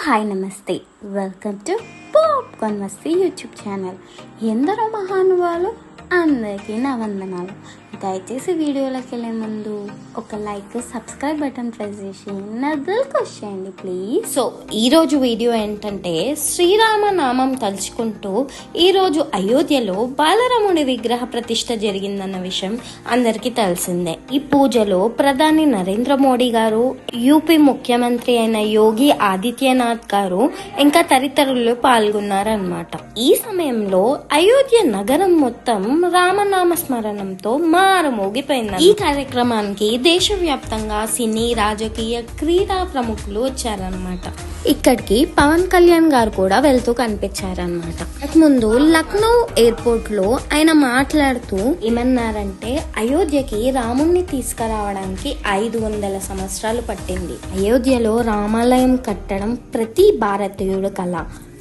Hi నమస్తే, welcome to popcorn Masti YouTube channel. ఎందరో మహానుభావులు, అందరికీ నా వందనాలు. దయచేసి వీడియోలోకి వెళ్ళే ముందు ఒక లైక్, సబ్స్క్రైబ్ బటన్ ప్రెస్ చేసి నదులకు వచ్చేయండి ప్లీజ్. సో ఈరోజు వీడియో ఏంటంటే, శ్రీరామ నామం తలుచుకుంటూ ఈరోజు అయోధ్యలో బాలరాముడి విగ్రహ ప్రతిష్ఠ జరిగిందన్న విషయం అందరికీ తెలిసిందే. ఈ పూజలో ప్రధాని నరేంద్ర మోడీ గారు, యూపీ ముఖ్యమంత్రి అయిన యోగి ఆదిత్యనాథ్ గారు ఇంకా తదితరులు పాల్గొన్నారన్నమాట. ఈ సమయంలో అయోధ్య నగరం మొత్తం రామనామ స్మరణంతో మారుమోగిపోయింది. ఈ కార్యక్రమానికి దేశవ్యాప్తంగా సినీ, రాజకీయ, క్రీడా ప్రముఖులు వచ్చారనమాట. ఇక్కడికి పవన్ కళ్యాణ్ గారు కూడా వెళ్తూ కనిపించారనమాట. ముందు లక్నో ఎయిర్పోర్ట్ లో ఆయన మాట్లాడుతూ ఏమన్నారంటే, అయోధ్యకి రాముణ్ణి తీసుకురావడానికి 500 సంవత్సరాలు పట్టింది. అయోధ్యలో రామాలయం కట్టడం ప్రతి భారతీయుడు కళ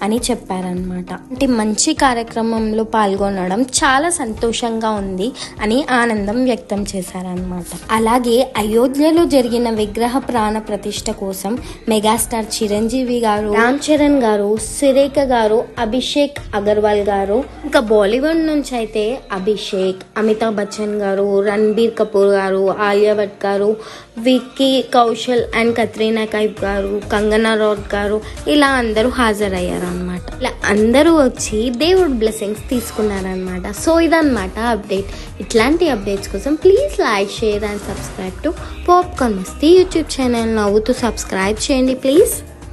అని చెప్పారనమాట. అంటే మంచి కార్యక్రమంలో పాల్గొనడం చాలా సంతోషంగా ఉంది అని ఆనందం వ్యక్తం చేశారనమాట. అలాగే అయోధ్యలో జరిగిన విగ్రహ ప్రాణ ప్రతిష్ఠ కోసం మెగాస్టార్ చిరంజీవి గారు, రామ్ చరణ్ గారు, సురేఖ గారు, అభిషేక్ అగర్వాల్ గారు, ఇంకా బాలీవుడ్ నుంచి అయితే అభిషేక్, అమితాబ్ బచ్చన్ గారు, రణబీర్ కపూర్ గారు, ఆలియా భట్ గారు, విక్కీ కౌశల్ అండ్ కత్రీనా కైఫ్ గారు, కంగనా రనౌత్ గారు, ఇలా అందరూ హాజరయ్యారు అనమాట. ఇలా అందరూ వచ్చి దేవుడి బ్లెస్సింగ్స్ తీసుకున్నారనమాట. సో ఇదన్నమాట అప్డేట్. ఇట్లాంటి అప్డేట్స్ కోసం please like, share and subscribe to popcorn Masti YouTube channel. నవ్వుతూ సబ్స్క్రైబ్ చేయండి ప్లీజ్.